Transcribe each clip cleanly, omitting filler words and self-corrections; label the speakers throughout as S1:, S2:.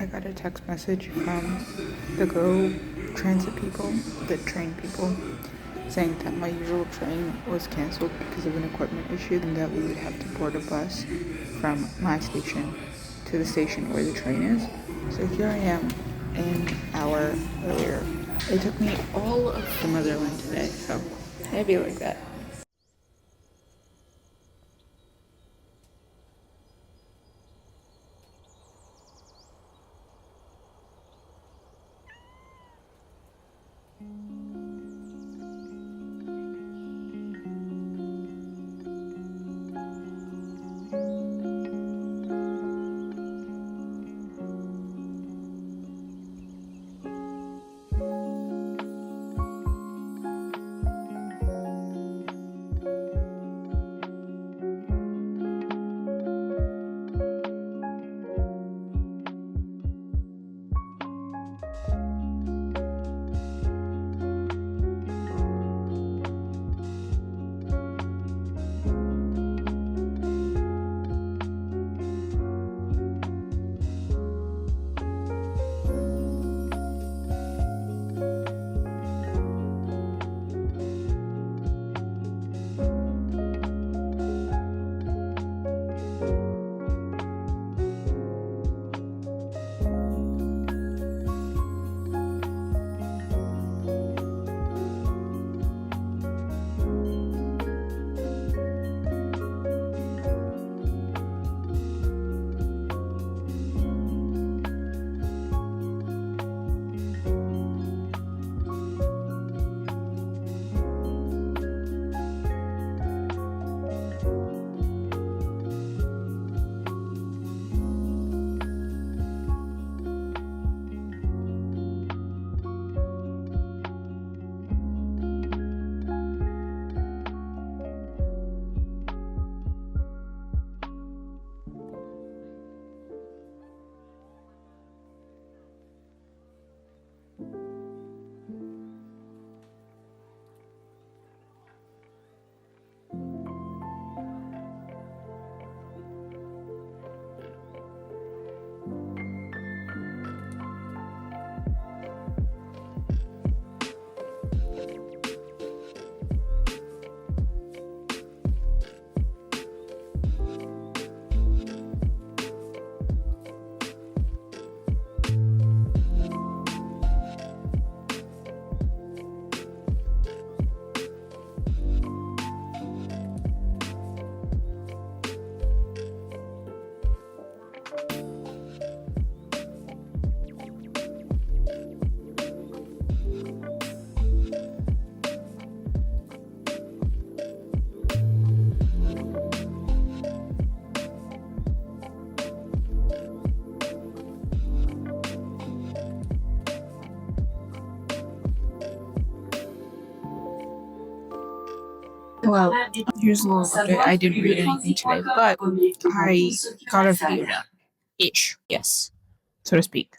S1: I got a text message from the Go Transit people, the train people, saying that my usual train was canceled because of an equipment issue and that we would have to board a bus from my station to the station where the train is. So here I am an hour earlier. It took me all of the motherland today, so it'd be like that. Well, here's a little update. I didn't read anything today, but I got a video done. Ish, yes, so to speak.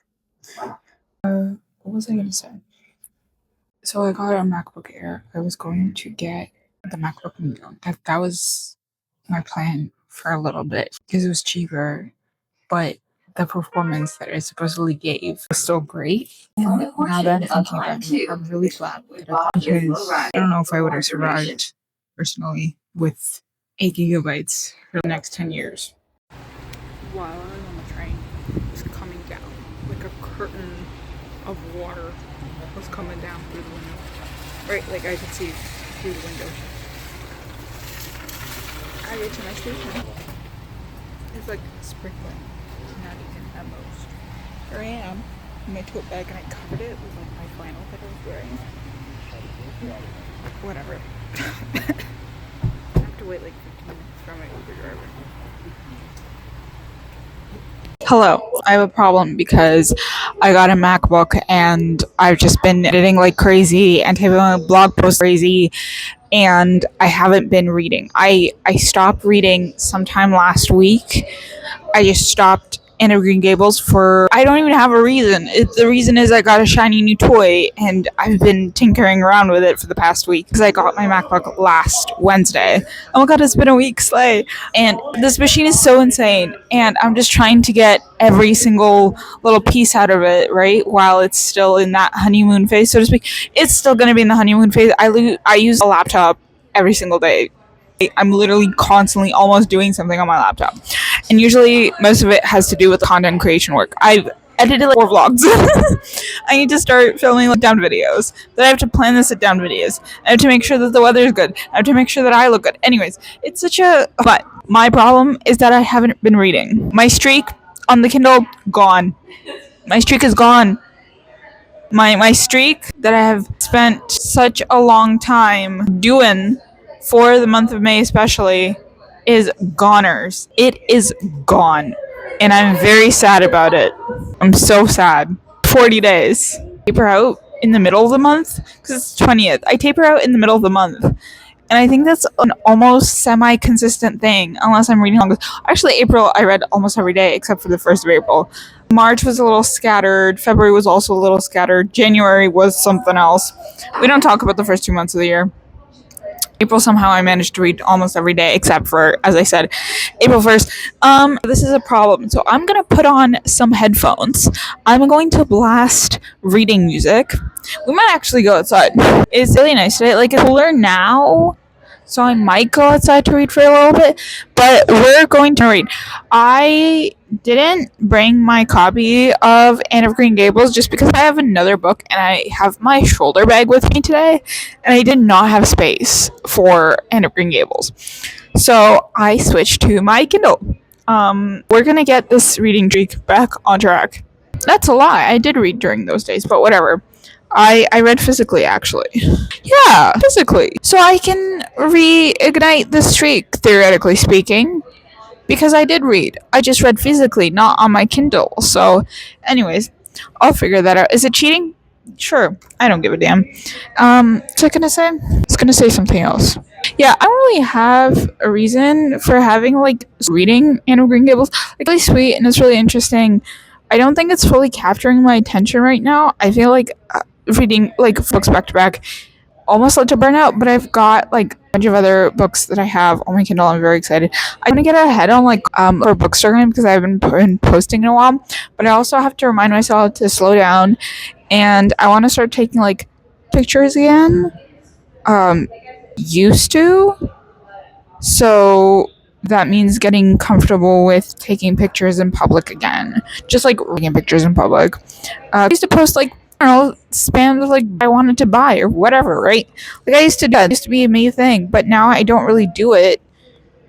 S1: What was I gonna say? So I got a MacBook Air. I was going to get the MacBook Mila. That was my plan for a little bit because it was cheaper, but the performance that it supposedly gave was still great. And now that I'm thinking about it, I'm really glad that I did because I don't know if I would have survived personally with 8 gigabytes for the next 10 years. While I was on the train, it was coming down like a curtain of water was coming down through the window. Right, like I could see through the window. I get to my station. It's like sprinkling, not even at most. Here I am in my tote bag and I covered it with like my flannel that I was wearing. Whatever. I have to wait like 15 minutes for my Uber driver. Hello, I have a problem because I got a MacBook and I've just been editing like crazy and typing a blog post crazy and I haven't been reading. I stopped reading sometime last week. I just stopped Anne of Green Gables for, I don't even have a reason. The reason is I got a shiny new toy and I've been tinkering around with it for the past week because I got my MacBook last Wednesday. Oh my god, it's been a week, slay. And this machine is so insane and I'm just trying to get every single little piece out of it, right? While it's still in that honeymoon phase, so to speak. It's still going to be in the honeymoon phase. I use a laptop every single day. I'm literally constantly almost doing something on my laptop. And usually most of it has to do with content creation work. I've edited like 4 vlogs. I need to start filming like down videos. Then I have to plan the sit down videos. I have to make sure that the weather is good. I have to make sure that I look good. Anyways, it's such a but my problem is that I haven't been reading. My streak on the Kindle gone. My streak is gone. My streak that I have spent such a long time doing for the month of May especially is goners. It is gone. And I'm very sad about it. I'm so sad. 40 days. Taper out in the middle of the month because it's 20th. I taper out in the middle of the month. And I think that's an almost semi-consistent thing, unless I'm reading long. Actually, April, I read almost every day except for the 1st of April. March was a little scattered. February was also a little scattered. January was something else. We don't talk about the first 2 months of the year. April, somehow I managed to read almost every day except for, as I said, April 1st. This is a problem. So I'm going to put on some headphones. I'm going to blast reading music. We might actually go outside. It's really nice today. Like, it's cooler now, so I might go outside to read for a little bit, but we're going to read. I didn't bring my copy of Anne of Green Gables just because I have another book and I have my shoulder bag with me today, and I did not have space for Anne of Green Gables. So I switched to my Kindle. We're going to get this reading streak back on track. That's a lie. I did read during those days, but whatever. I read physically, actually. Yeah, physically. So I can reignite the streak, theoretically speaking, because I did read. I just read physically, not on my Kindle. So, anyways, I'll figure that out. Is it cheating? Sure. I don't give a damn. What's I gonna say? I was gonna say something else. Yeah, I don't really have a reason for having, like, reading Anne of Green Gables. Like, really sweet, and it's really interesting. I don't think it's fully capturing my attention right now. I feel like reading like books back to back almost led to burnout, but I've got like a bunch of other books that I have on my Kindle. I'm very excited. I want to get ahead on like for Bookstagram because I haven't been posting in a while, but I also have to remind myself to slow down, and I want to start taking like pictures again. Used to, so that means getting comfortable with taking pictures in public again, just like taking pictures in public. I used to post like, I don't know, spams of like I wanted to buy or whatever, right? Like I used to do that. It used to be a me thing, but now I don't really do it.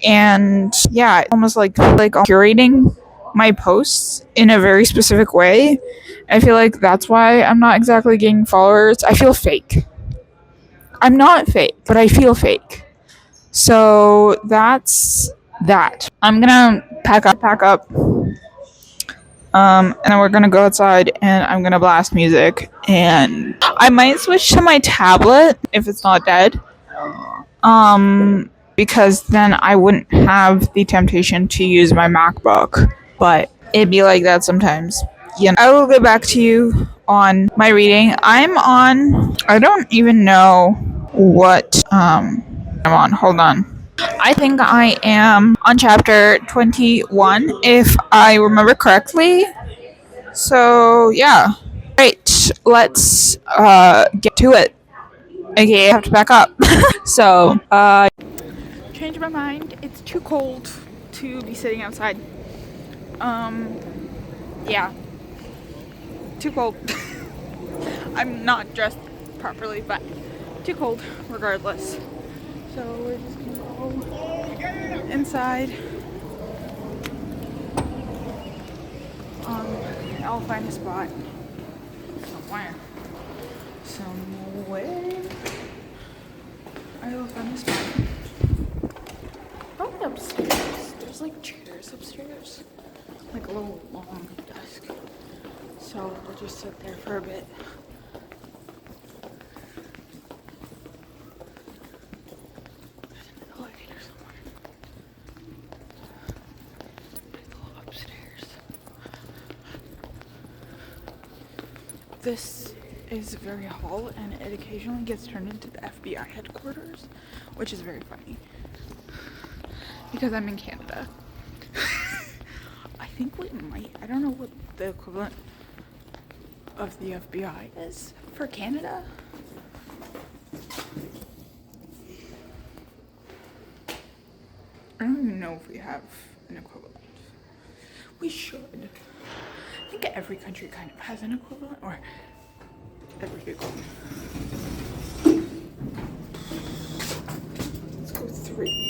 S1: And yeah, almost like I'm curating my posts in a very specific way. I feel like that's why I'm not exactly getting followers. I feel fake. I'm not fake, but I feel fake. So that's that. I'm gonna pack up. And then we're gonna go outside and I'm gonna blast music, and I might switch to my tablet if it's not dead. Because then I wouldn't have the temptation to use my MacBook. But it'd be like that sometimes. Yeah. I will get back to you on my reading. I don't even know what I'm on. Hold on. I think I am on chapter 21, if I remember correctly. So, yeah. Right, let's get to it. Okay, I have to back up. So, changed my mind. It's too cold to be sitting outside. Yeah. Too cold. I'm not dressed properly, but too cold regardless. So, we're just gonna go inside. I'll find a spot somewhere. I will find a spot. Probably upstairs. There's like chairs upstairs. Like a little long desk. So we'll just sit there for a bit. There's an elevator somewhere. I go upstairs. This is very hall, and it occasionally gets turned into the FBI headquarters, which is very funny because I'm in Canada. I think we might. I don't know what the equivalent of the FBI is for Canada. I don't even know if we have an equivalent. We should. I think every country kind of has an equivalent, or every equivalent. Let's go 3.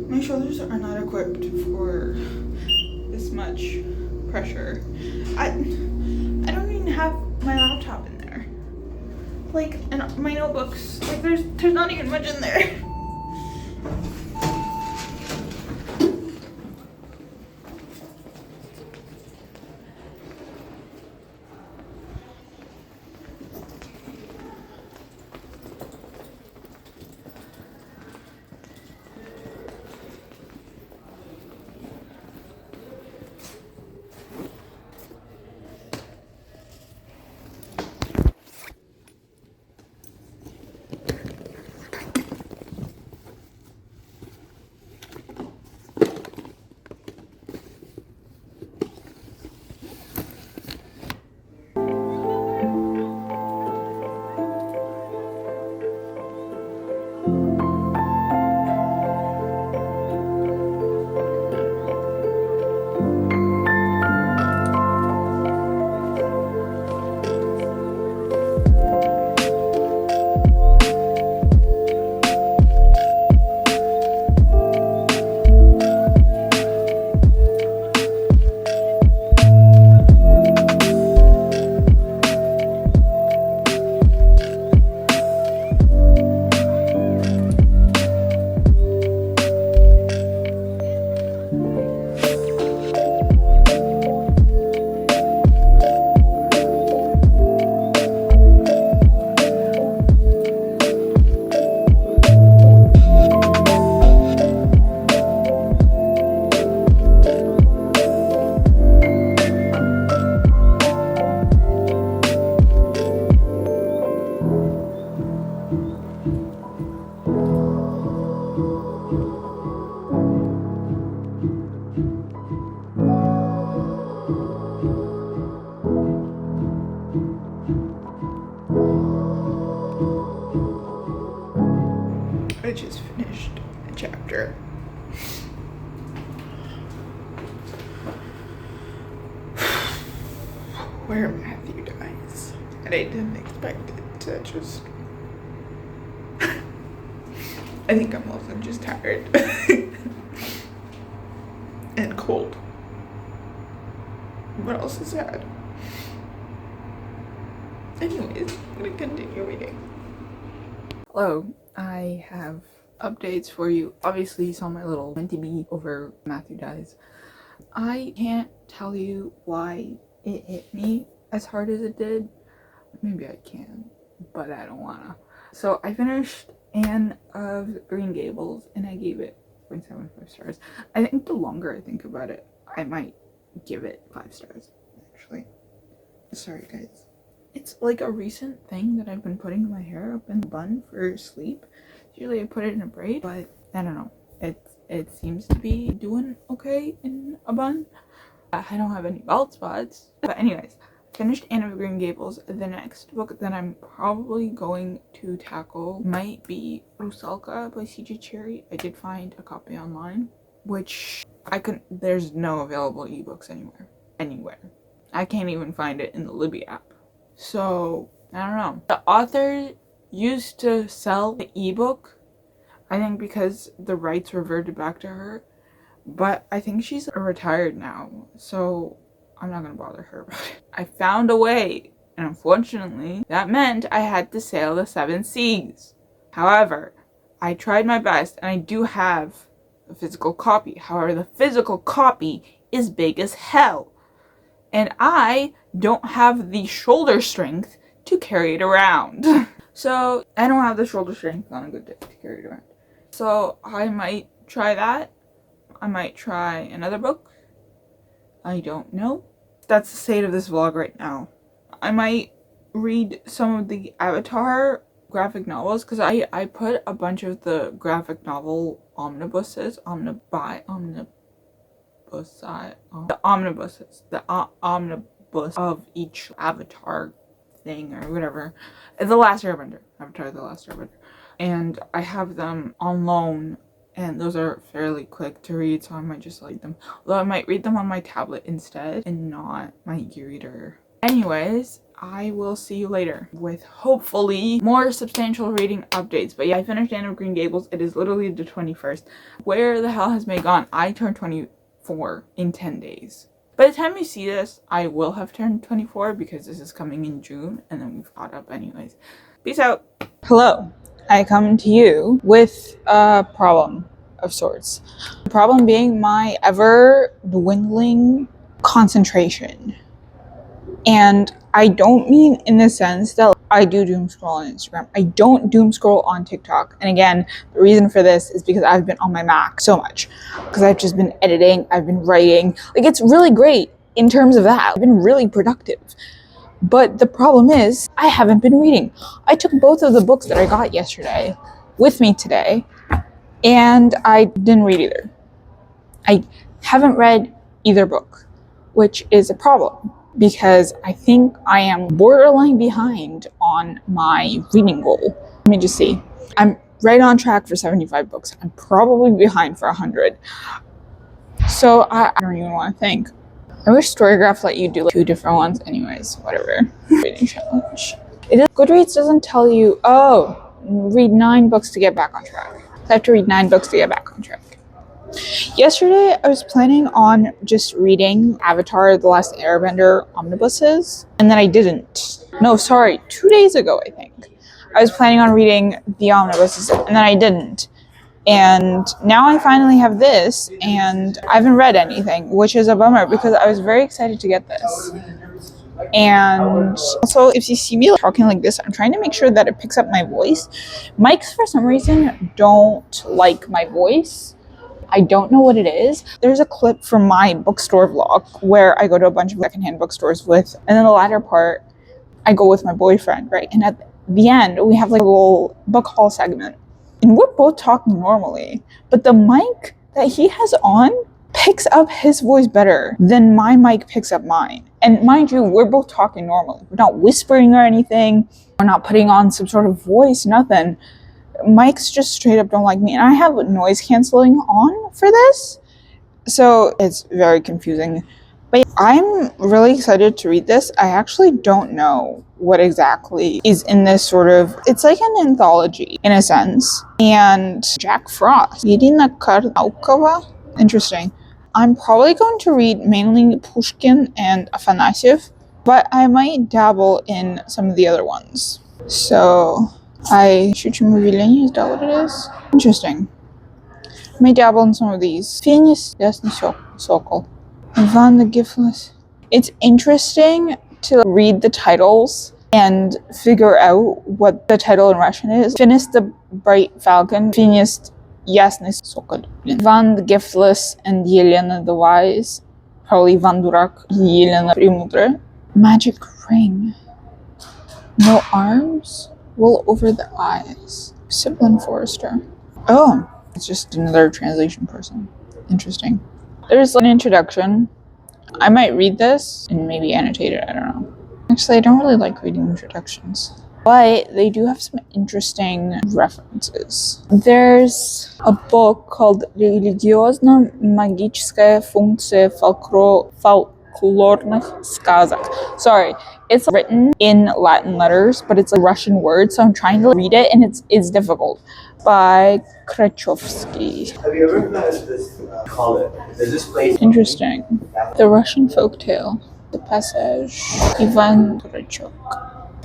S1: My shoulders are not equipped for this much pressure. I don't even have my laptop in there. Like, and my notebooks. Like, there's not even much in there. I just finished a chapter. Where Matthew dies. And I didn't expect it to just... I think I'm also just tired. And cold. What else is sad? Anyways, I'm gonna continue reading. Hello, I have updates for you. Obviously you saw my little menti-me over Matthew dies. I can't tell you why it hit me as hard as it did. Maybe I can, but I don't wanna. So I finished Anne of Green Gables and I gave it 0.75 stars. I think the longer I think about it, I might give it 5 stars, actually. Sorry guys. It's like a recent thing that I've been putting my hair up in a bun for sleep. Usually I put it in a braid, but I don't know. It seems to be doing okay in a bun. I don't have any bald spots. But anyways, finished Anne of Green Gables. The next book that I'm probably going to tackle might be Rusalka by CJ Cherry. I did find a copy online, which there's no available ebooks anywhere. I can't even find it in the Libby app. So, I don't know. The author used to sell the ebook, I think because the rights reverted back to her, but I think she's retired now, so I'm not gonna bother her about it. I found a way, and unfortunately, that meant I had to sail the 7 seas. However, I tried my best, and I do have a physical copy. However, the physical copy is big as hell. And I don't have the shoulder strength to carry it around. So, I don't have the shoulder strength on a good day to carry it around. So, I might try that. I might try another book. I don't know. That's the state of this vlog right now. I might read some of the Avatar graphic novels because I put a bunch of the graphic novel omnibuses, the omnibus of each Avatar thing or whatever. The Last Airbender. Avatar The Last Airbender. And I have them on loan, and those are fairly quick to read, so I might just read them. Although I might read them on my tablet instead and not my e-reader. Anyways, I will see you later with hopefully more substantial reading updates. But yeah, I finished Anne of Green Gables. It is literally the 21st. Where the hell has May gone? I turned 24 in 10 days. By the time you see this, I will have turned 24 because this is coming in June, and then we've caught up anyways. Peace out. Hello. I come to you with a problem of sorts. The problem being my ever dwindling concentration. And I don't mean in the sense that I do doom scroll on Instagram. I don't doom scroll on TikTok. And again, the reason for this is because I've been on my Mac so much. Because I've just been editing, I've been writing. Like, it's really great in terms of that. I've been really productive. But the problem is, I haven't been reading. I took both of the books that I got yesterday with me today, and I didn't read either. I haven't read either book, which is a problem. Because I think I am borderline behind on my reading goal. Let me just see. I'm right on track for 75 books. I'm probably behind for 100. So I don't even want to think. I wish Storygraph let you do like 2 different ones. Anyways, whatever. Reading challenge. Goodreads doesn't tell you, oh, read 9 books to get back on track. I have to read 9 books to get back on track. Yesterday, I was planning on just reading Avatar The Last Airbender omnibuses, and then I didn't. No, sorry, 2 days ago, I think. I was planning on reading the omnibuses, and then I didn't. And now I finally have this, and I haven't read anything, which is a bummer because I was very excited to get this. And also, if you see me talking like this, I'm trying to make sure that it picks up my voice. Mics, for some reason, don't like my voice. I don't know what it is. There's a clip from my bookstore vlog where I go to a bunch of secondhand bookstores with, and then the latter part, I go with my boyfriend, right? And at the end, we have like a little book haul segment. And we're both talking normally, but the mic that he has on picks up his voice better than my mic picks up mine. And mind you, we're both talking normally. We're not whispering or anything. We're not putting on some sort of voice, nothing. Mics just straight up don't like me, and I have noise canceling on for this, so it's very confusing. But I'm really excited to read this. I actually don't know what exactly is in this sort of, it's like an anthology in a sense. And Jack Frost, Irina Karnaukova, interesting. I'm probably going to read mainly Pushkin and Afanasyev, but I might dabble in some of the other ones. So is that what it is? Interesting. I may dabble in some of these. Phineas Yasny Sokol. Ivan the Giftless. It's interesting to read the titles and figure out what the title in Russian is. Phineas the Bright Falcon, Phineas Yasny Sokol. Ivan the Giftless and Yelena the Wise. Probably Ivan Durak, Yelena Pремудрая. Magic Ring. No arms? Wool over the eyes. Siblin Forrester. Oh, it's just another translation person. Interesting. There's an introduction. I might read this and maybe annotate it. I don't know. Actually, I don't really like reading introductions. But they do have some interesting references. There's a book called Религиозно-магическая функция folklorных сказок. Sorry, it's written in Latin letters, but it's a Russian word, so I'm trying to read it, and it's difficult. By Krachovsky.
S2: Have you ever heard of this There's this place.
S1: Interesting. The Russian folktale. The passage. Ivan Durachok.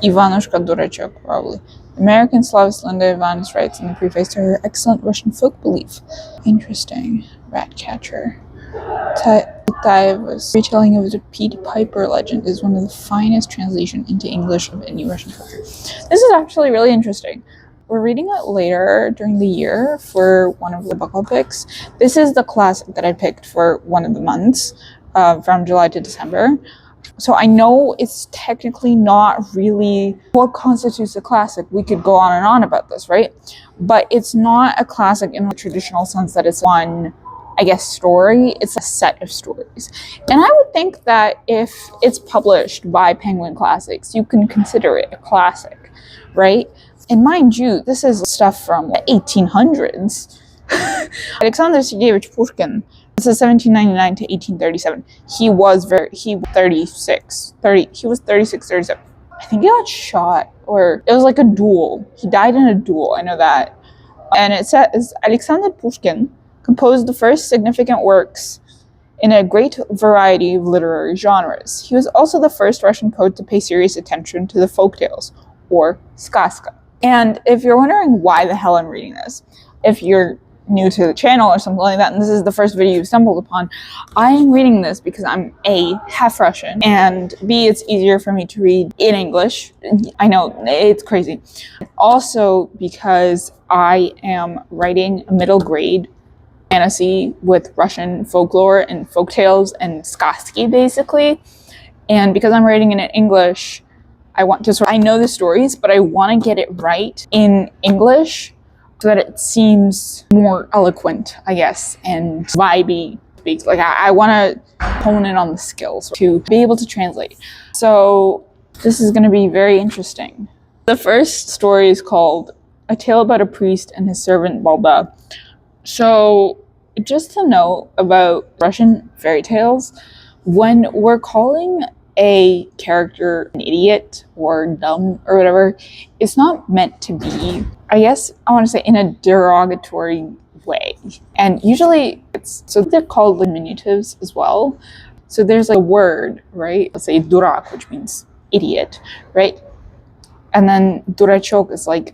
S1: Ivanushka Durachok, probably. American Slavist Linda Ivanis writes in the preface to her excellent Russian folk belief. Interesting. Ratcatcher. Taeva's retelling of the Pied Piper legend is one of the finest translations into English of any Russian folklore. This is actually really interesting. We're reading it later during the year for one of the book club picks. This is the classic that I picked for one of the months, from July to December. So I know it's technically not really what constitutes a classic. We could go on and on about this, right? But it's not a classic in the traditional sense that it's one, I guess, story. It's a set of stories. And I would think that if it's published by Penguin Classics, you can consider it a classic, right? And mind you, this is stuff from the 1800s. Alexander Sergeyevich Pushkin, this is 1799 to 1837. He was 36, 37. I think he got shot, or it was like a duel. He died in a duel, I know that. And it says, Alexander Pushkin composed the first significant works in a great variety of literary genres. He was also the first Russian poet to pay serious attention to the folktales, or сказка. And if you're wondering why the hell I'm reading this, if you're new to the channel or something like that, and this is the first video you've stumbled upon, I am reading this because I'm A, half Russian, and B, it's easier for me to read in English. I know, it's crazy. Also because I am writing a middle grade fantasy with Russian folklore and folktales and сказки, basically. And because I'm writing it in English, I know the stories, but I want to get it right in English so that it seems more eloquent, I guess, and vibey. Like I want to hone in on the skills to be able to translate. So this is going to be very interesting. The first story is called A Tale About a Priest and His Servant Balda. So just to know about Russian fairy tales, when we're calling a character an idiot or dumb or whatever, it's not meant to be, I guess I want to say, in a derogatory way. And usually they're called diminutives as well. So there's a word, right? Let's say durak, which means idiot, right? And then durachok is like,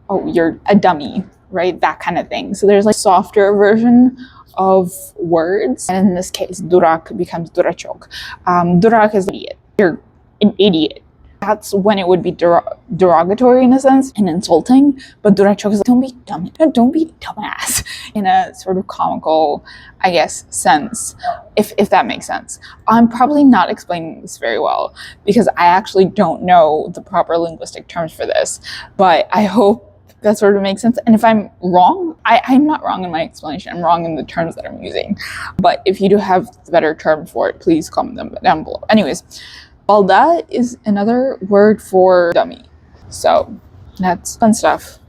S1: oh, you're a dummy, right? That kind of thing. So there's like softer version of words, and in this case durak becomes durachok. Durak is idiot. You're an idiot. That's when it would be derogatory in a sense and insulting, but durachok is like, don't be dumb, don't be dumbass, in a sort of comical, I guess, sense, if that makes sense. I'm probably not explaining this very well because I actually don't know the proper linguistic terms for this, but I hope that sort of makes sense. And if I'm wrong, I'm not wrong in my explanation. I'm wrong in the terms that I'm using. But if you do have the better term for it, please comment them down below. Anyways, balda is another word for dummy. So that's fun stuff.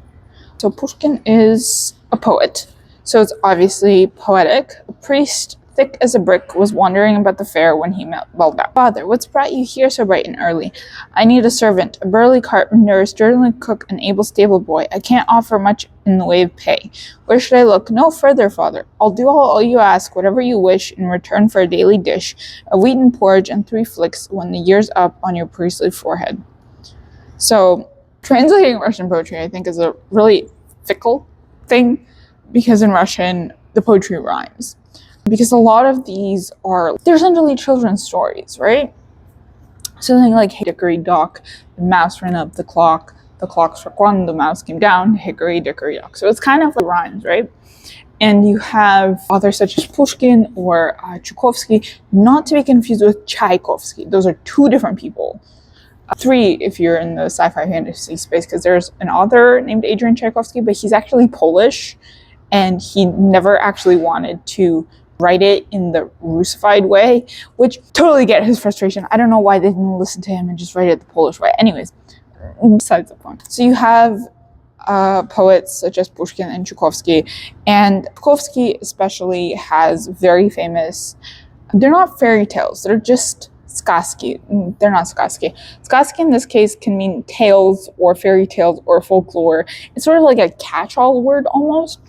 S1: So Pushkin is a poet. So it's obviously poetic. A priest, thick as a brick, was wandering about the fair when he met Balda. Father, what's brought you here so bright and early? I need a servant, a burly carpenter, a sturdy cook, an able stable boy. I can't offer much in the way of pay. Where should I look? No further, father. I'll do all you ask, whatever you wish, in return for a daily dish, a wheaten porridge, and 3 flicks when the year's up on your priestly forehead. So, translating Russian poetry, I think, is a really fickle thing, because in Russian, the poetry rhymes. Because a lot of these they're essentially children's stories, right? Something like Hickory Dock, the mouse ran up the clock struck 1, the mouse came down, hickory dickory dock. So it's kind of like rhymes, right? And you have authors such as Pushkin or Tchaikovsky, not to be confused with Tchaikovsky. Those are 2 different people. 3 if you're in the sci-fi fantasy space, because there's an author named Adrian Tchaikovsky, but he's actually Polish, and he never actually wanted to write it in the Russified way, which totally get his frustration. I don't know why they didn't listen to him and just write it the Polish way. Anyways, besides the point. So you have poets such as Pushkin and Tchaikovsky, and Tchaikovsky especially has very famous, they're not fairy tales, they're just сказки. They're not сказки. Сказки in this case can mean tales or fairy tales or folklore. It's sort of like a catch-all word almost.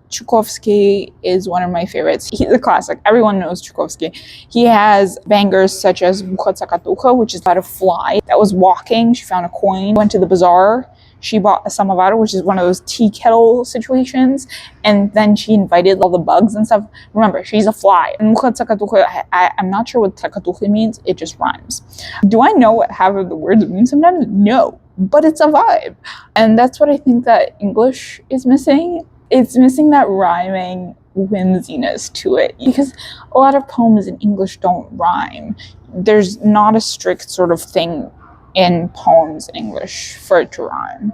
S1: Tchaikovsky is one of my favorites. He's a classic. Everyone knows Tchaikovsky. He has bangers such as Mucha, which is about a fly that was walking. She found a coin, went to the bazaar. She bought a samovar, which is one of those tea kettle situations, and then she invited all the bugs and stuff. Remember, she's a fly. And I'm not sure what tsakatucha means. It just rhymes. Do I know what half of the words mean sometimes? No, but it's a vibe. And that's what I think that English is missing. It's missing that rhyming whimsiness to it, because a lot of poems in English don't rhyme. there's not a strict sort of thing in poems in English for it to rhyme.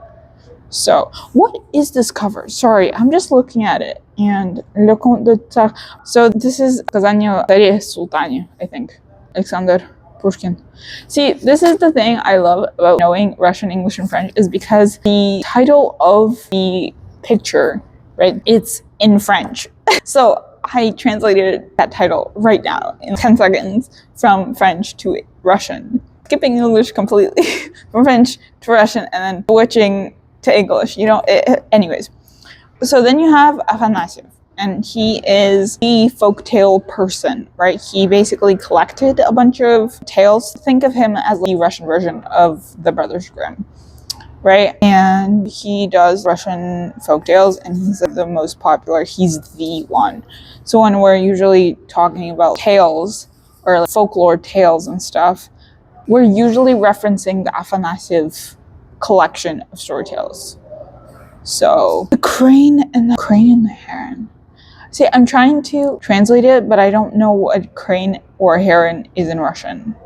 S1: So, what is this cover? Sorry, I'm just looking at it. And Le Comte de Tar. So, this is Сказание Царе Султане, I think. Alexander Pushkin. See, this is the thing I love about knowing Russian, English, and French is because the title of the picture, right, it's in French. So, I translated that title right now in 10 seconds from French to Russian. Skipping English completely from French to Russian and then switching to English, anyways. So then you have Afanasyev, and he is the folktale person, right? He basically collected a bunch of tales. Think of him as the Russian version of the Brothers Grimm, right? And he does Russian folktales, and he's the most popular. He's the one. So when we're usually talking about tales or like folklore tales and stuff, we're usually referencing the Afanasyev collection of storytales. So the crane and the heron. See, I'm trying to translate it, but I don't know what crane or heron is in Russian.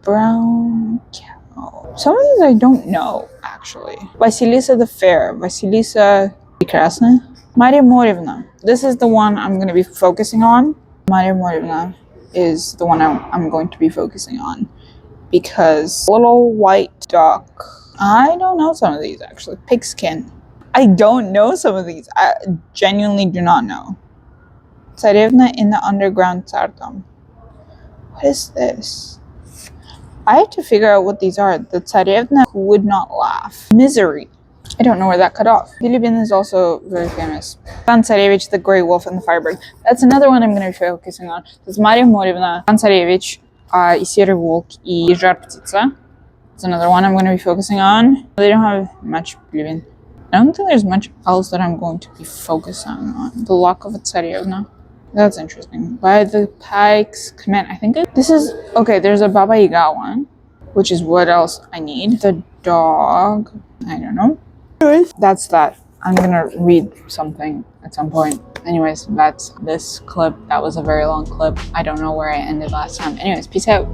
S1: Brown cow. Some of these I don't know, actually. Vasilisa the Fair. Vasilisa Прекрасная. Maria Morevna. This is the one I'm going to be focusing on. Maria Morevna is the one I'm going to be focusing on. Because little white duck. I don't know some of these, actually. Pigskin. I don't know some of these. I genuinely do not know. Tsarevna in the Underground Tsardom. What is this? I have to figure out what these are. The Tsarevna who would not laugh. Misery. I don't know where that cut off. Bilibin is also very famous. Ivan Tsarevich, the Grey Wolf and the Firebird. That's another one I'm going to be focusing on. That's Maria Morevna, Ivan Tsarevich, и Серый волк, и Жар птица. That's another one I'm going to be focusing on. They don't have much Bilibin. I don't think there's much else that I'm going to be focusing on. The Luck of a Tsarevna. That's interesting. By the Pike's Command. I think this is... Okay, there's a Baba Yaga one, which is what else I need. The dog. I don't know. That's that. I'm going to read something at some point. Anyways, that's this clip. That was a very long clip. I don't know where I ended last time. Anyways, peace out.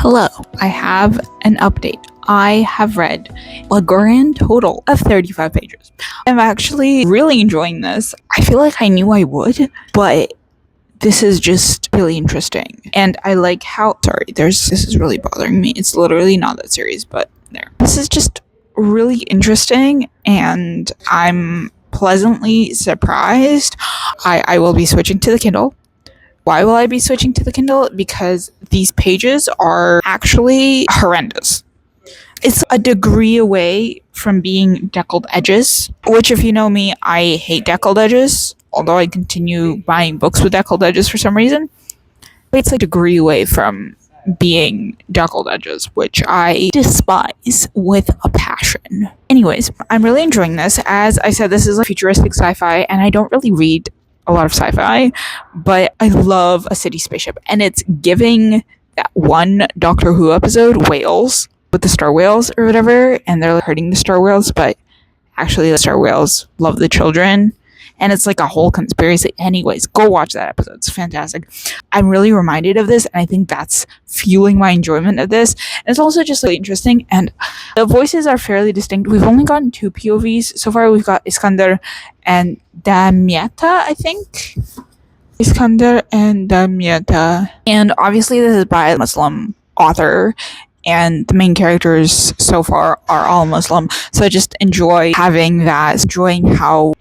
S1: Hello, I have an update. I have read a grand total of 35 pages. I'm actually really enjoying this. I feel like I knew I would, but this is just really interesting. And I like how, this is really bothering me. It's literally not that serious, but there. This is just really interesting, and I'm pleasantly surprised. I will be switching to the Kindle. Why will I be switching to the Kindle? Because these pages are actually horrendous. It's a degree away from being deckled edges, which, if you know me, I hate deckled edges, although I continue buying books with deckled edges for some reason. It's a degree away from being deckled edges, which I despise with a passion. Anyways, I'm really enjoying this. As I said, this is a futuristic sci-fi, and I don't really read a lot of sci-fi, but I love a city spaceship, and it's giving that one Doctor Who episode, Whales, with the star whales or whatever, and they're hurting the star whales, but actually the star whales love the children, and it's like a whole conspiracy. Anyways, go watch that episode. It's fantastic. I'm really reminded of this, and I think that's fueling my enjoyment of this. And it's also just really interesting, and the voices are fairly distinct. We've only gotten 2 POVs so far. We've got Iskander and Damietta, I think. Iskander and Damietta. And obviously this is by a Muslim author, and the main characters so far are all Muslim. So I just enjoy having that, enjoying how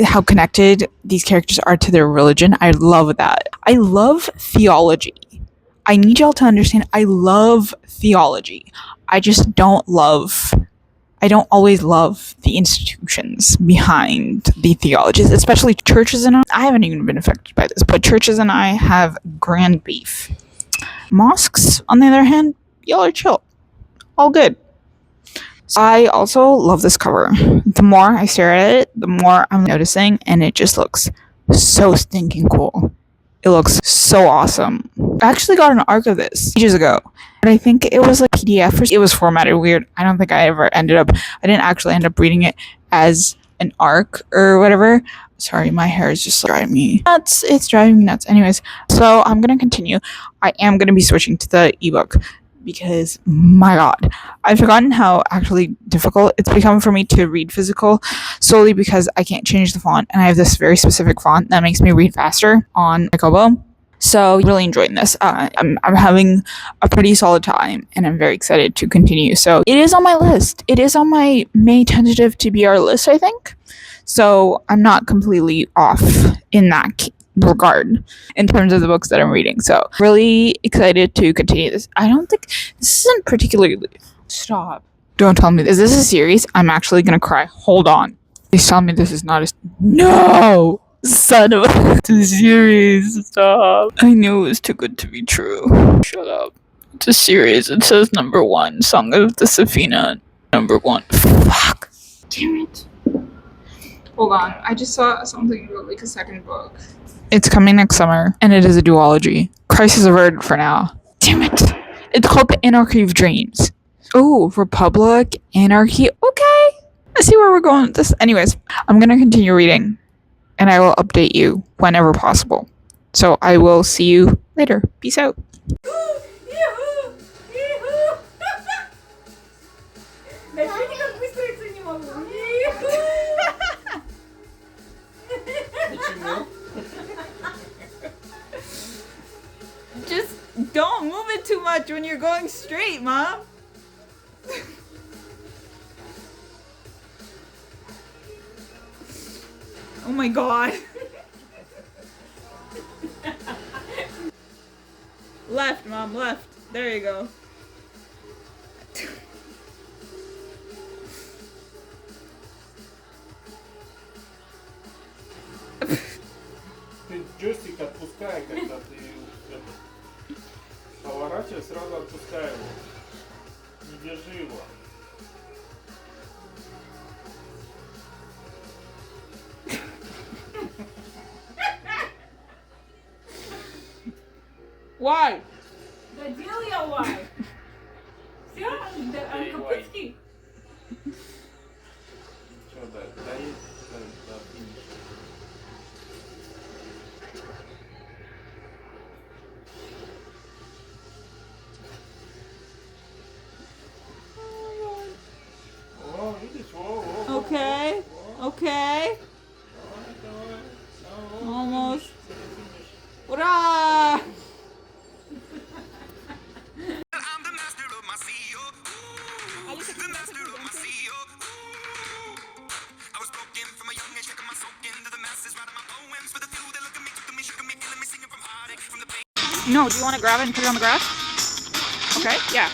S1: how connected these characters are to their religion. I love that. I love theology. I need y'all to understand, I love theology. I just I don't always love the institutions behind the theologies, especially churches. And I haven't even been affected by this, but churches and I have grand beef. Mosques, on the other hand, y'all are chill. All good. I also love this cover. The more I stare at it, the more I'm noticing, and it just looks so stinking cool. It looks so awesome. I actually got an arc of this ages ago, but I think it was like PDF or it was formatted weird. I don't think I didn't actually end up reading it as an arc or whatever. Sorry, my hair is just driving me nuts. It's driving me nuts. Anyways, so I'm gonna continue. I am gonna be switching to the ebook because, my god, I've forgotten how actually difficult it's become for me to read physical, solely because I can't change the font, and I have this very specific font that makes me read faster on my Kobo. So really enjoying this. I'm having a pretty solid time, and I'm very excited to continue. So it is on my list. It is on my May tentative TBR list, I think. So I'm not completely off in that regard in terms of the books that I'm reading. So really excited to continue this. I don't think this isn't particularly. Stop. Don't tell me. Is this a series? I'm actually gonna cry. Hold on. Please tell me this is not a. No! Son of a. It's a series. Stop. I knew it was too good to be true. Shut up. It's a series. It says #1. Song of the Safina. #1. Fuck. Damn it. Hold on. I just saw something about like a second book. It's coming next summer, and it is a duology. Crisis averted for now. Damn it. It's called The Anarchy of Dreams. Oh, Republic, Anarchy. Okay. I see where we're going with this. Anyways, I'm going to continue reading, and I will update you whenever possible. So I will see you later. Peace out. Just don't move it too much when you're going straight, Mom. Oh my god. Left, Mom, left. There you go.
S3: Ты джойстик отпускай, когда ты поворачиваешь, сразу отпускай его. Не держи его.
S1: Why?
S4: Да делай я лай. Все, Капуцкий.
S3: Что, да, доедь до финиша.
S1: Okay. Almost. Hurrah! No, do you want to grab it and put it on the grass? Okay, yeah.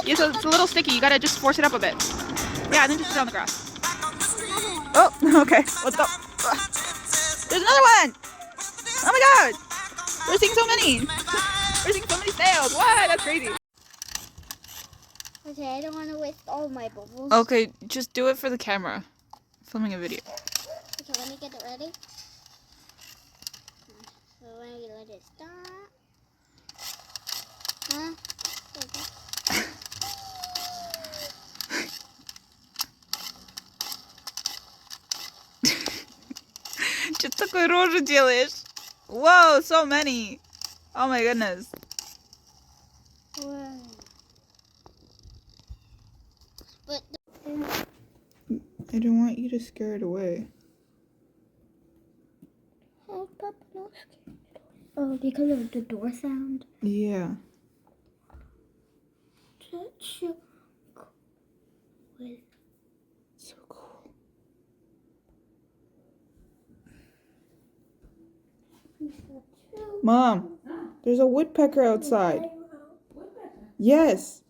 S1: Yeah, so it's a little sticky. You gotta just force it up a bit. Yeah, and then just put it on the grass. Oh, okay. Let's go. There's another one! Oh my god! We're seeing so many! We're seeing so many snails! What? That's crazy.
S5: Okay, I don't want to waste all my bubbles.
S1: Okay, just do it for the camera. Filming a video.
S5: Okay, let me get it ready. So when we let it start. Huh?
S1: Что такой рожу делаешь? Whoa, so many! Oh my goodness.
S5: Wow. But
S1: I don't want you to scare it away.
S5: oh, Papa, not scared. Oh, because of the door sound.
S1: Yeah.
S5: That's so cool.
S1: So cool. Mom, there's a woodpecker outside. Yes.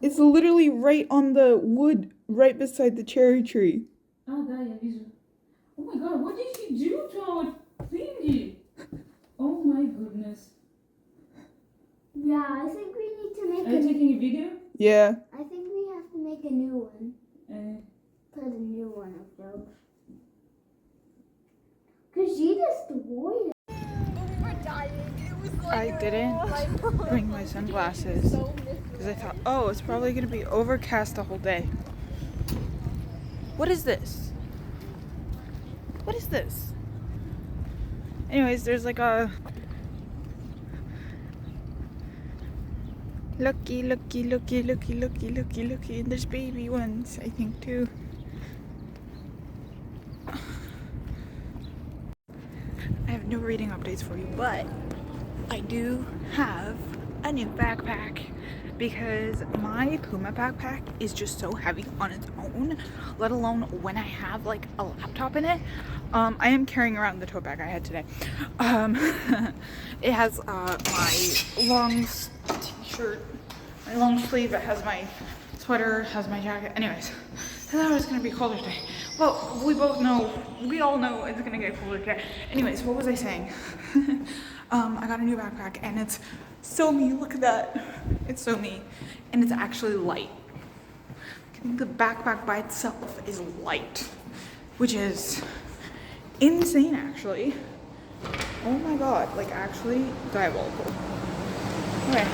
S1: It's literally right on the wood, right beside the cherry tree.
S4: Ah, да, я вижу. Oh my god, what did she do to our thingy? Oh my goodness.
S5: Yeah, I think we need to make
S4: Are you taking a video?
S1: Yeah.
S5: I think we have to make a new one.
S4: Uh,
S5: Put a new one of those. Cause she destroyed it.
S1: I didn't bring my sunglasses because I thought, oh, it's probably going to be overcast the whole day. What is this? What is this? Anyways, there's like a... Looky, looky, looky, looky, looky, looky, looky. And there's baby ones, I think, too. I have no reading updates for you, but I do have a new backpack because my Puma backpack is just so heavy on its own, let alone when I have like a laptop in it. I am carrying around the tote bag I had today. It has my long t-shirt, my long sleeve, it has my sweater, has my jacket. Anyways, I thought it was gonna be colder today. Well, we all know it's gonna get colder today. Anyways, what was I saying? I got a new backpack and it's so me. Look at that. It's so me. And it's actually light. I think the backpack by itself is light, which is insane actually. Oh my god, like actually diabolical. Okay.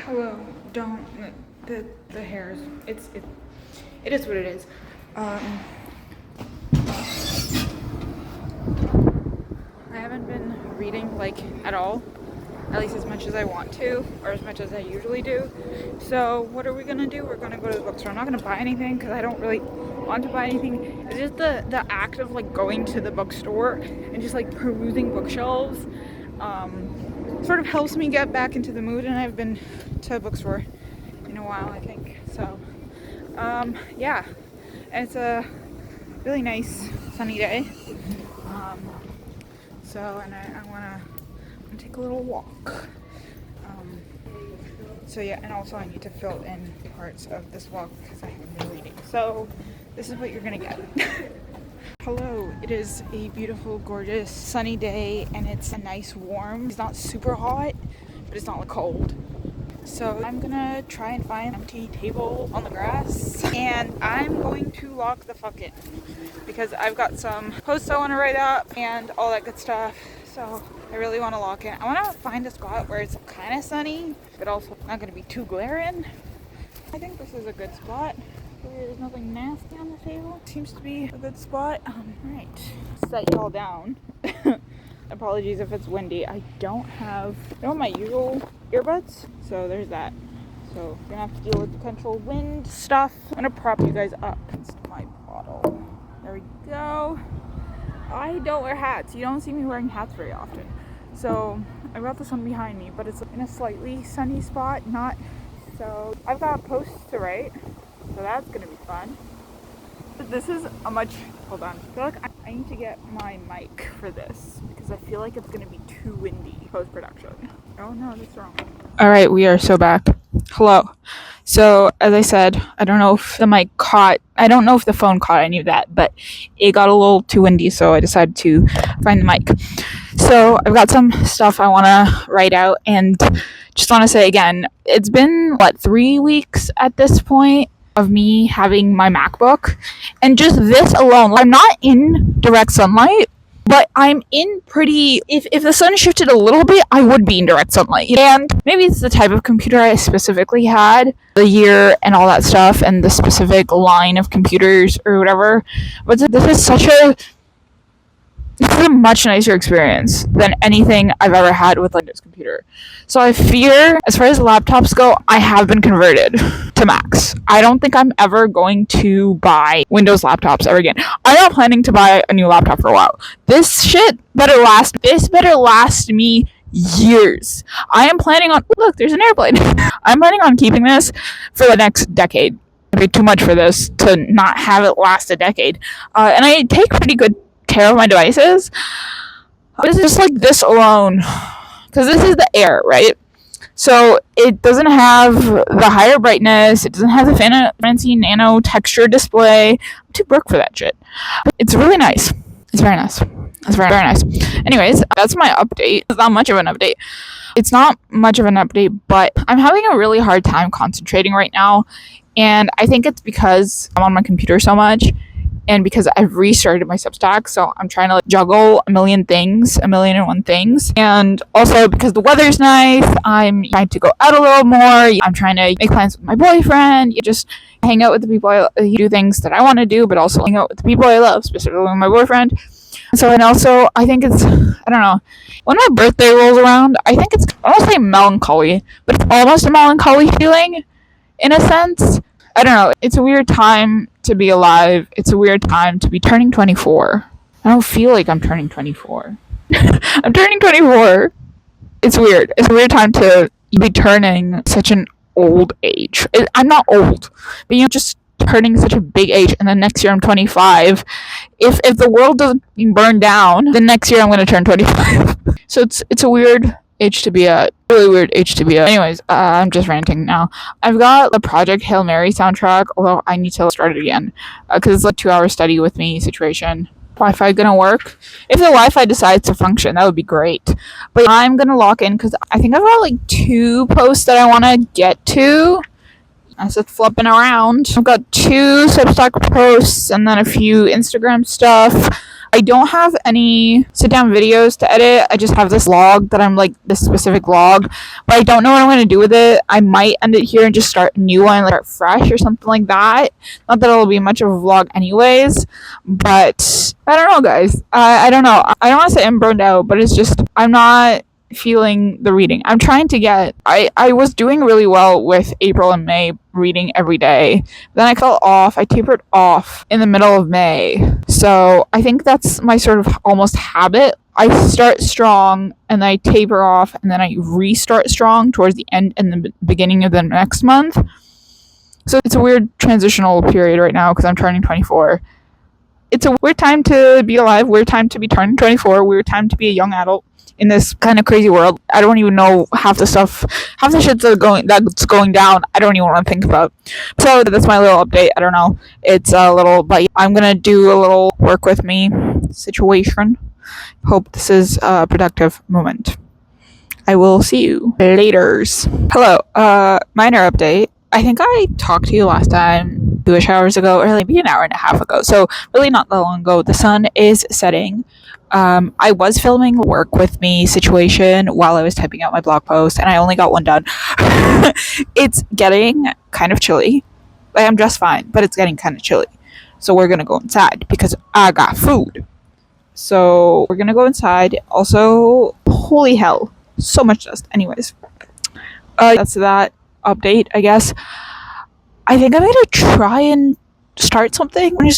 S1: Hello, don't, the hairs, it is what it is. I haven't been reading like at all, at least as much as I want to, or as much as I usually do. So what are we gonna do? We're gonna go to the bookstore. I'm not gonna buy anything because I don't really want to buy anything. It's just the act of like going to the bookstore and just like perusing bookshelves sort of helps me get back into the mood, and I've been to a bookstore in a while, I think. So yeah, and it's a really nice sunny day. So and I wanna take a little walk. So yeah, and also I need to fill in parts of this walk because I haven't been reading. So this is what you're gonna get. Hello, it is a beautiful, gorgeous, sunny day, and it's a nice warm. It's not super hot, but it's not like cold. So I'm gonna try and find an empty table on the grass, and I'm going to lock the fuck in because I've got some posts I want to write up and all that good stuff. So I really want to lock in. I want to find a spot where it's kind of sunny, but also not going to be too glaring. I think this is a good spot. There's nothing nasty on the table. Seems to be a good spot. Right, set y'all down. Apologies if it's windy. I don't have my usual earbuds, so there's that. So we're gonna have to deal with potential wind stuff. I'm gonna prop you guys up against my bottle. There we go. I don't wear hats. You don't see me wearing hats very often. So I've got the sun behind me, but it's in a slightly sunny spot, not so. I've got posts to write, so that's gonna be fun. This is a much, hold on, I feel like I need to get my mic for this because I feel like it's gonna be too windy post-production. Oh no, that's wrong. Alright, we are so back. Hello. So, as I said, I don't know if the mic caught, I don't know if the phone caught any of that, but it got a little too windy, so I decided to find the mic. So, I've got some stuff I want to write out, and just want to say again, it's been, 3 weeks at this point of me having my MacBook, and just this alone, I'm not in direct sunlight, but I'm in pretty, if the sun shifted a little bit, I would be in direct sunlight. And maybe it's the type of computer I specifically had, the year and all that stuff, and the specific line of computers or whatever, but this is a much nicer experience than anything I've ever had with this computer. So I fear, as far as laptops go, I have been converted to Macs. I don't think I'm ever going to buy Windows laptops ever again. I'm not planning to buy a new laptop for a while. This better last me years. I am planning on, look, there's an airplane. I'm planning on keeping this for the next decade. It'd be too much for this to not have it last a decade. And I take pretty good care of my devices. It's just this alone, because this is the Air, right? So it doesn't have the higher brightness, it doesn't have the fancy nano texture display. I'm too broke for that shit. It's really nice. It's very nice. It's very, very nice. Anyways, that's my update. It's not much of an update. It's not much of an update, but I'm having a really hard time concentrating right now, and I think it's because I'm on my computer so much, and because I've restarted my Substack, so I'm trying to juggle a million and one things. And also because the weather's nice, I'm trying to go out a little more. I'm trying to make plans with my boyfriend. You just hang out with the people do things that I want to do, but also hang out with the people I love, specifically my boyfriend. And also, I think it's, I don't know, when my birthday rolls around, I think it's, I don't say melancholy, but it's almost a melancholy feeling, in a sense. I don't know, it's a weird time to be alive. It's a weird time to be turning 24. I don't feel like I'm turning 24. I'm turning 24. It's weird. It's a weird time to be turning such an old age. I'm not old, but just turning such a big age, and then next year I'm 25. If the world doesn't burn down, then next year I'm going to turn 25. So it's a weird age to be at. Really weird age to be at. Anyways, I'm just ranting now. I've got the Project Hail Mary soundtrack, although I need to start it again because it's 2-hour study with me situation. Wi-Fi gonna work? If the Wi-Fi decides to function, that would be great. But I'm gonna lock in because I think I've got 2 posts that I want to get to. As it's flipping around, I've got 2 Substack posts and then a few Instagram stuff. I don't have any sit-down videos to edit. I just have this log that I'm this specific log, but I don't know what I'm going to do with it. I might end it here and just start a new one, start fresh or something like that. Not that it'll be much of a vlog anyways, but I don't know, guys. I don't know. I don't want to say I'm burned out, but it's just, I'm not feeling the reading. I'm trying to get, I was doing really well with April and May reading every day. Then I fell off. I tapered off in the middle of May. So I think that's my sort of almost habit. I start strong and I taper off and then I restart strong towards the end and the beginning of the next month. So it's a weird transitional period right now because I'm turning 24. It's a weird time to be alive, weird time to be turning 24, weird time to be a young adult in this kind of crazy world. I don't even know half the shit that's going down. I don't even want to think about. So that's my little update. I don't know. It's a little, but I'm gonna do a little work with me situation. Hope this is a productive moment. I will see you laters. Hello. Minor update. I think I talked to you last time 2-ish hours ago, or maybe an hour and a half ago. So really not that long ago. The sun is setting. I was filming work with me situation while I was typing out my blog post, and I only got one done. It's getting kind of chilly. I'm just fine, but it's getting kind of chilly. So we're gonna go inside because I got food. So we're gonna go inside. Also, holy hell, so much dust. Anyways, that's that update, I guess. I think I'm gonna try and start something. I'm gonna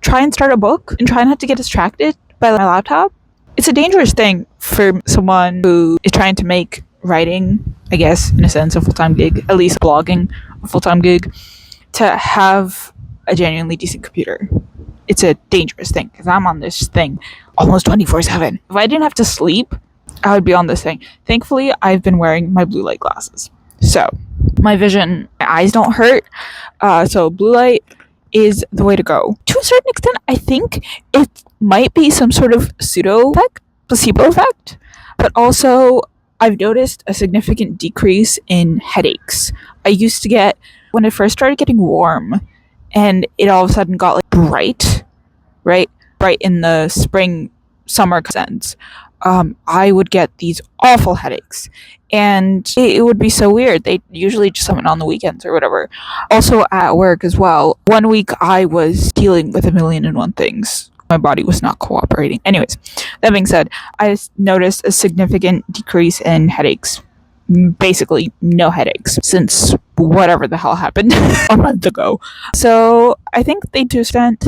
S1: try and start a book and try not to get distracted by my laptop. It's a dangerous thing for someone who is trying to make writing, I guess, in a sense, a full-time gig, at least blogging, a full-time gig, to have a genuinely decent computer. It's a dangerous thing because I'm on this thing almost 24/7. If I didn't have to sleep, I would be on this thing. Thankfully, I've been wearing my blue light glasses. So my vision, my eyes don't hurt. So blue light is the way to go. To a certain extent, I think it might be some sort of pseudo effect, placebo effect, but also I've noticed a significant decrease in headaches. I used to get, when it first started getting warm, and it all of a sudden got like bright in the spring, summer sense, I would get these awful headaches, and it would be so weird. They usually just come in on the weekends or whatever. Also at work as well. One week I was dealing with 1,000,001 things. My body was not cooperating. Anyways, that being said, I noticed a significant decrease in headaches. Basically no headaches since whatever the hell happened a month ago. So I think they to extent,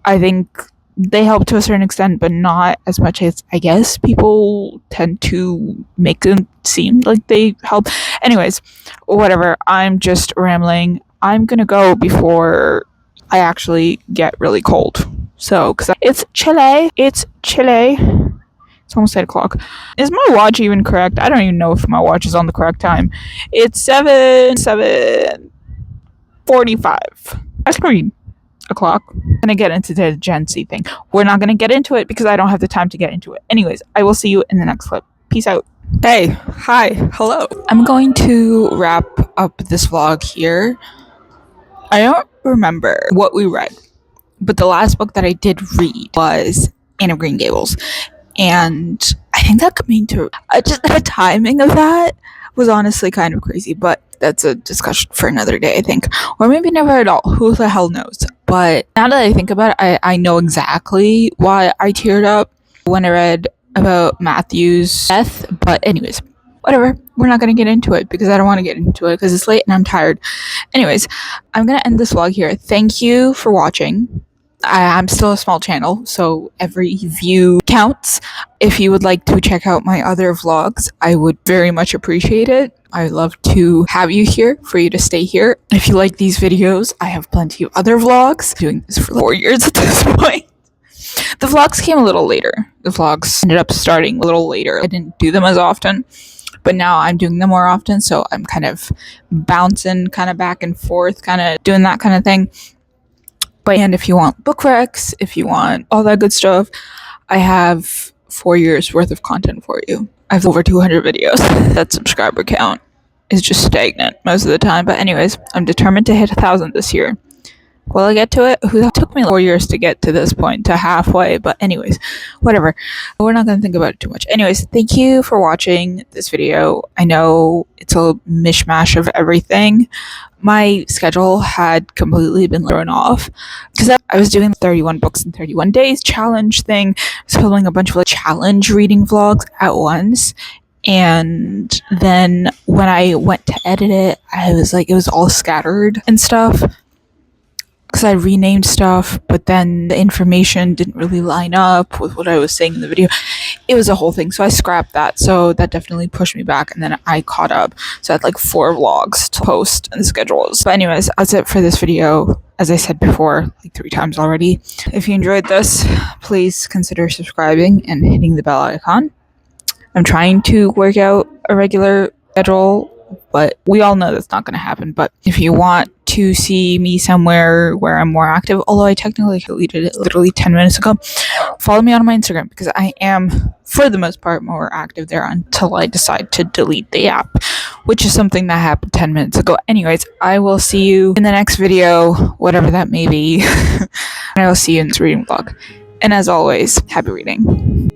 S1: I think they help to a certain extent, but not as much as I guess people tend to make them seem like they help. Anyways, whatever. I'm just rambling. I'm gonna go before I actually get really cold. So, because it's chilly. It's almost 8 o'clock. Is my watch even correct? I don't even know if my watch is on the correct time. It's 7:45. I can read o'clock. I'm gonna get into the Gen Z thing. We're not gonna get into it because I don't have the time to get into it. Anyways, I will see you in the next clip. Peace out. Hey, hi, hello. I'm going to wrap up this vlog here. I don't remember what we read, but the last book that I did read was Anne of Green Gables. And I think that coming to just the timing of that was honestly kind of crazy, but that's a discussion for another day, I think. Or maybe never at all. Who the hell knows? But now that I think about it, I know exactly why I teared up when I read about Matthew's death. But anyways, whatever. We're not going to get into it because I don't want to get into it because it's late and I'm tired. Anyways, I'm going to end this vlog here. Thank you for watching. I'm still a small channel, so every view counts. If you would like to check out my other vlogs, I would very much appreciate it. I would love to have you here, for you to stay here. If you like these videos, I have plenty of other vlogs. I'm doing this for like 4 years at this point. The vlogs came a little later. The vlogs ended up starting a little later. I didn't do them as often, but now I'm doing them more often, so I'm kind of bouncing kind of back and forth, kind of doing that kind of thing. And if you want book recs, if you want all that good stuff, I have 4 years worth of content for you. I have over 200 videos. That subscriber count is just stagnant most of the time. But anyways, I'm determined to hit 1,000 this year. Will I get to it? It took me 4 years to get to this point, to halfway. But anyways, whatever. We're not going to think about it too much. Anyways, thank you for watching this video. I know it's a mishmash of everything. My schedule had completely been thrown off because I was doing 31 books in 31 days challenge thing. I was filming a bunch of challenge reading vlogs at once. And then when I went to edit it, I was like, it was all scattered and stuff. Because I renamed stuff, but then the information didn't really line up with what I was saying in the video. It was a whole thing, so I scrapped that. So that definitely pushed me back, and then I caught up. So I had 4 vlogs to post and schedules. But anyways, that's it for this video. As I said before, 3 times already. If you enjoyed this, please consider subscribing and hitting the bell icon. I'm trying to work out a regular schedule, but we all know that's not going to happen. But if you want to see me somewhere where I'm more active, although I technically deleted it literally 10 minutes ago, follow me on my Instagram because I am, for the most part, more active there until I decide to delete the app, which is something that happened 10 minutes ago. Anyways, I will see you in the next video, whatever that may be. And I will see you in this reading vlog. And as always, happy reading.